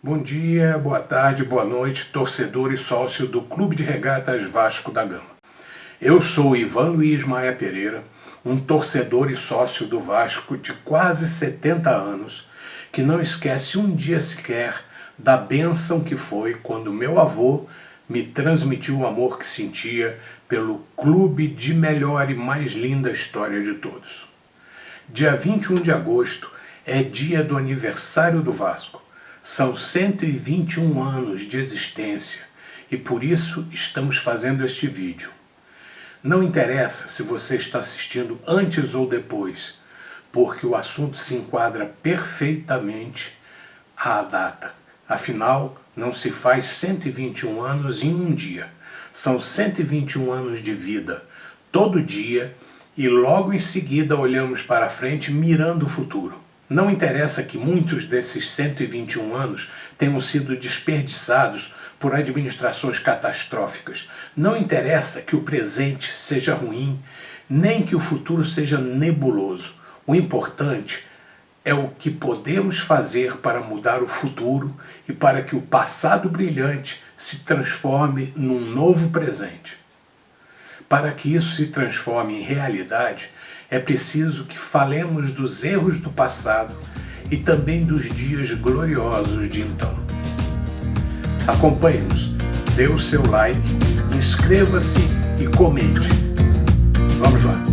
Bom dia, boa tarde, boa noite, torcedor e sócio do Clube de Regatas Vasco da Gama. Eu sou Ivan Luiz Maia Pereira, um torcedor e sócio do Vasco de quase 70 anos, que não esquece um dia sequer da bênção que foi quando meu avô me transmitiu o amor que sentia pelo clube de melhor e mais linda história de todos. Dia 21 de agosto é dia do aniversário do Vasco. São 121 anos de existência e por isso estamos fazendo este vídeo. Não interessa se você está assistindo antes ou depois, porque o assunto se enquadra perfeitamente à data. Afinal, não se faz 121 anos em um dia. São 121 anos de vida, todo dia, e logo em seguida olhamos para frente mirando o futuro. Não interessa que muitos desses 121 anos tenham sido desperdiçados por administrações catastróficas. Não interessa que o presente seja ruim, nem que o futuro seja nebuloso. O importante é o que podemos fazer para mudar o futuro e para que o passado brilhante se transforme num novo presente. Para que isso se transforme em realidade, é preciso que falemos dos erros do passado e também dos dias gloriosos de então. Acompanhe-nos, dê o seu like, inscreva-se e comente. Vamos lá!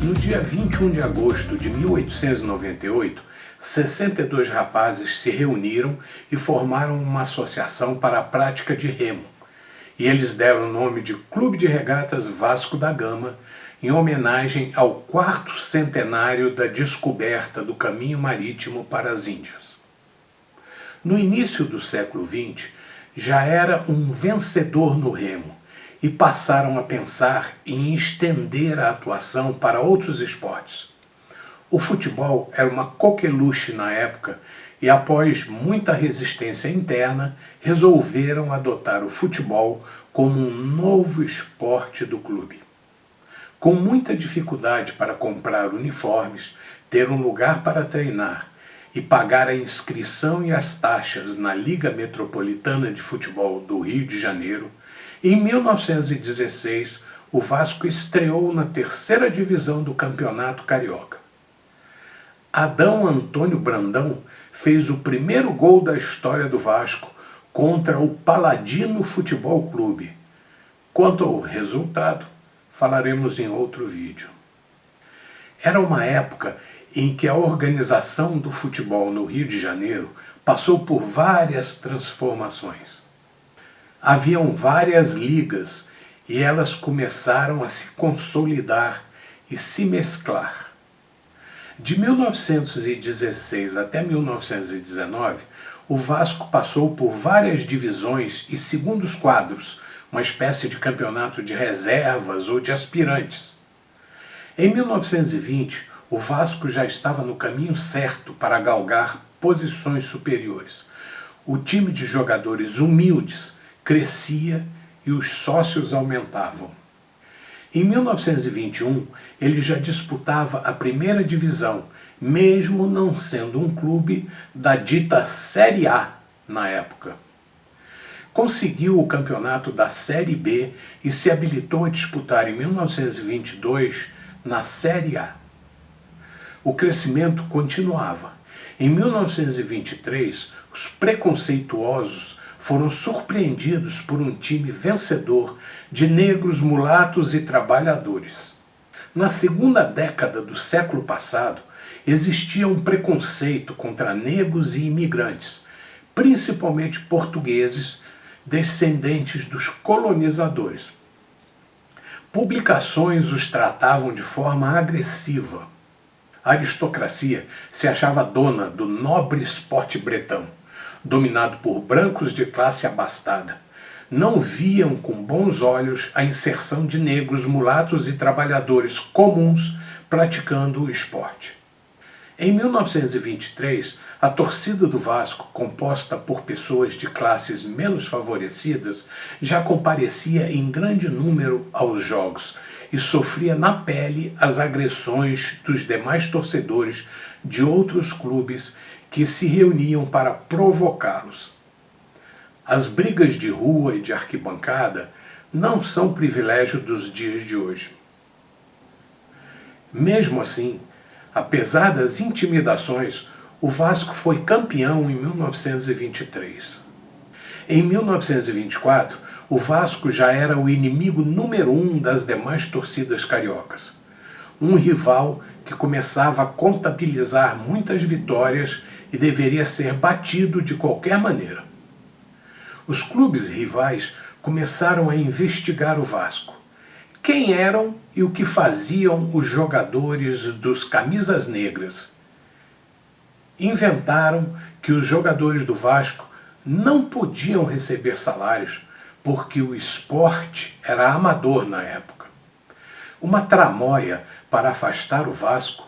No dia 21 de agosto de 1898, 62 rapazes se reuniram e formaram uma associação para a prática de remo. E eles deram o nome de Clube de Regatas Vasco da Gama, em homenagem ao 4º centenário da descoberta do caminho marítimo para as Índias. No início do século XX, já era um vencedor no remo, e passaram a pensar em estender a atuação para outros esportes. O futebol era uma coqueluche na época e, após muita resistência interna, resolveram adotar o futebol como um novo esporte do clube. Com muita dificuldade para comprar uniformes, ter um lugar para treinar e pagar a inscrição e as taxas na Liga Metropolitana de Futebol do Rio de Janeiro, em 1916, o Vasco estreou na 3ª divisão do Campeonato Carioca. Adão Antônio Brandão fez o primeiro gol da história do Vasco contra o Paladino Futebol Clube. Quanto ao resultado, falaremos em outro vídeo. Era uma época em que a organização do futebol no Rio de Janeiro passou por várias transformações. Haviam várias ligas e elas começaram a se consolidar e se mesclar. De 1916 até 1919, o Vasco passou por várias divisões e segundos quadros, uma espécie de campeonato de reservas ou de aspirantes. Em 1920, o Vasco já estava no caminho certo para galgar posições superiores. O time de jogadores humildes crescia e os sócios aumentavam. Em 1921, ele já disputava a 1ª divisão, mesmo não sendo um clube da dita Série A na época. Conseguiu o campeonato da Série B e se habilitou a disputar em 1922 na Série A. O crescimento continuava. Em 1923, os preconceituosos foram surpreendidos por um time vencedor de negros, mulatos e trabalhadores. Na segunda década do século passado, existia um preconceito contra negros e imigrantes, principalmente portugueses, descendentes dos colonizadores. Publicações os tratavam de forma agressiva. A aristocracia se achava dona do nobre esporte bretão, dominado por brancos de classe abastada. Não viam com bons olhos a inserção de negros, mulatos e trabalhadores comuns praticando o esporte. Em 1923, a torcida do Vasco, composta por pessoas de classes menos favorecidas, já comparecia em grande número aos jogos e sofria na pele as agressões dos demais torcedores de outros clubes que se reuniam para provocá-los. As brigas de rua e de arquibancada não são privilégio dos dias de hoje. Mesmo assim, apesar das intimidações, o Vasco foi campeão em 1923. Em 1924, o Vasco já era o inimigo número 1 das demais torcidas cariocas. Um rival que começava a contabilizar muitas vitórias e deveria ser batido de qualquer maneira. Os clubes rivais começaram a investigar o Vasco. Quem eram e o que faziam os jogadores dos camisas negras? Inventaram que os jogadores do Vasco não podiam receber salários porque o esporte era amador na época. Uma tramóia para afastar o Vasco,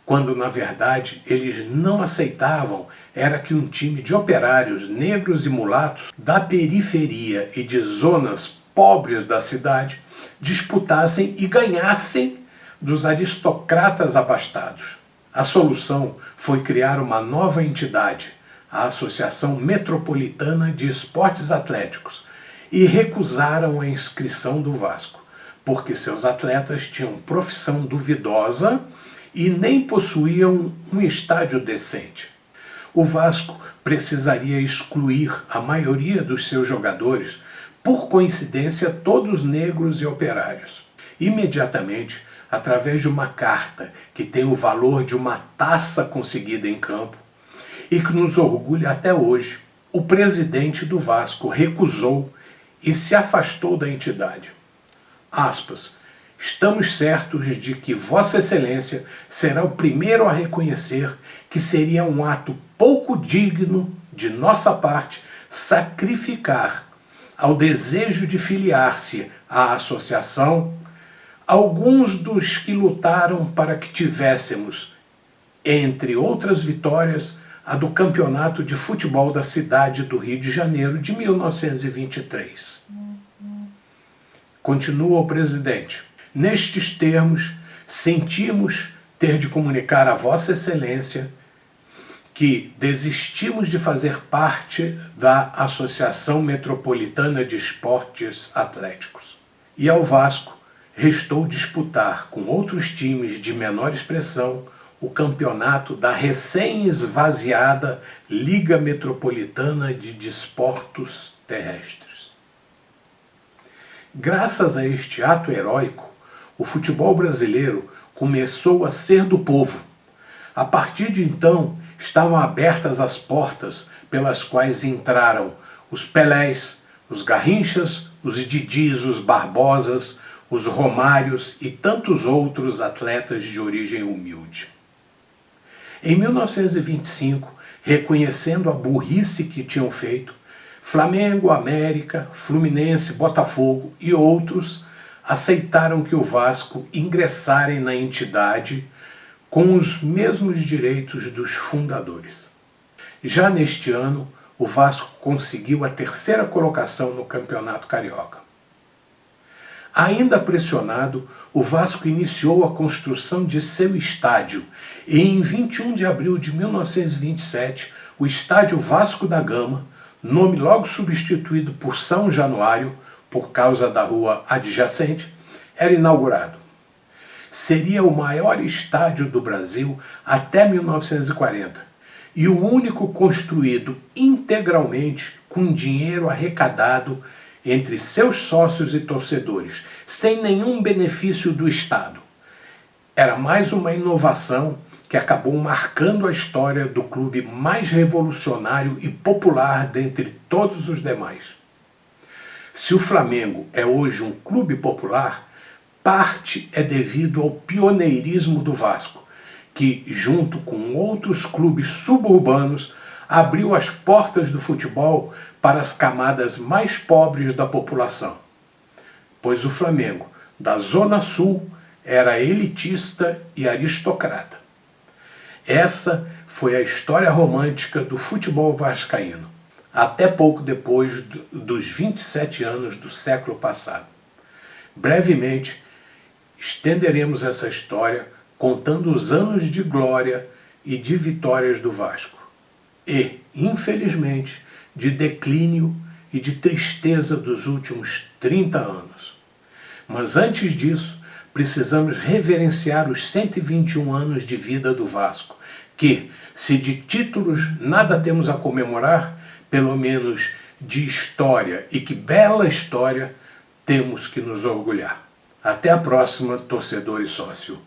quando na verdade eles não aceitavam, era que um time de operários negros e mulatos da periferia e de zonas pobres da cidade disputassem e ganhassem dos aristocratas abastados. A solução foi criar uma nova entidade, a Associação Metropolitana de Esportes Atléticos, e recusaram a inscrição do Vasco, porque seus atletas tinham profissão duvidosa e nem possuíam um estádio decente. O Vasco precisaria excluir a maioria dos seus jogadores, por coincidência todos negros e operários. Imediatamente, através de uma carta que tem o valor de uma taça conseguida em campo e que nos orgulha até hoje, o presidente do Vasco recusou e se afastou da entidade. Aspas, estamos certos de que Vossa Excelência será o primeiro a reconhecer que seria um ato pouco digno de nossa parte sacrificar ao desejo de filiar-se à associação alguns dos que lutaram para que tivéssemos, entre outras vitórias, a do Campeonato de Futebol da cidade do Rio de Janeiro de 1923. Continua o presidente. Nestes termos, sentimos ter de comunicar a Vossa Excelência que desistimos de fazer parte da Associação Metropolitana de Esportes Atléticos. E ao Vasco restou disputar com outros times de menor expressão o campeonato da recém-esvaziada Liga Metropolitana de Desportos Terrestres. Graças a este ato heróico, o futebol brasileiro começou a ser do povo. A partir de então, estavam abertas as portas pelas quais entraram os Pelés, os Garrinchas, os Didis, os Barbosas, os Romários e tantos outros atletas de origem humilde. Em 1925, reconhecendo a burrice que tinham feito, Flamengo, América, Fluminense, Botafogo e outros aceitaram que o Vasco ingressarem na entidade com os mesmos direitos dos fundadores. Já neste ano, o Vasco conseguiu a terceira colocação no Campeonato Carioca. Ainda pressionado, o Vasco iniciou a construção de seu estádio e em 21 de abril de 1927, o Estádio Vasco da Gama, nome logo substituído por São Januário, por causa da rua adjacente, era inaugurado. Seria o maior estádio do Brasil até 1940 e o único construído integralmente com dinheiro arrecadado entre seus sócios e torcedores, sem nenhum benefício do Estado. Era mais uma inovação que acabou marcando a história do clube mais revolucionário e popular dentre todos os demais. Se o Flamengo é hoje um clube popular, parte é devido ao pioneirismo do Vasco, que, junto com outros clubes suburbanos, abriu as portas do futebol para as camadas mais pobres da população, pois o Flamengo, da Zona Sul, era elitista e aristocrata. Essa foi a história romântica do futebol vascaíno, até pouco depois dos 27 anos do século passado. Brevemente, estenderemos essa história contando os anos de glória e de vitórias do Vasco e, infelizmente, de declínio e de tristeza dos últimos 30 anos. Mas antes disso, precisamos reverenciar os 121 anos de vida do Vasco, que, se de títulos nada temos a comemorar, pelo menos de história, e que bela história, temos que nos orgulhar. Até a próxima, torcedor e sócio.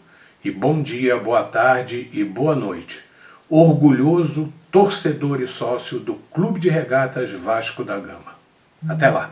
E bom dia, boa tarde e boa noite. Orgulhoso torcedor e sócio do Clube de Regatas Vasco da Gama. Até lá!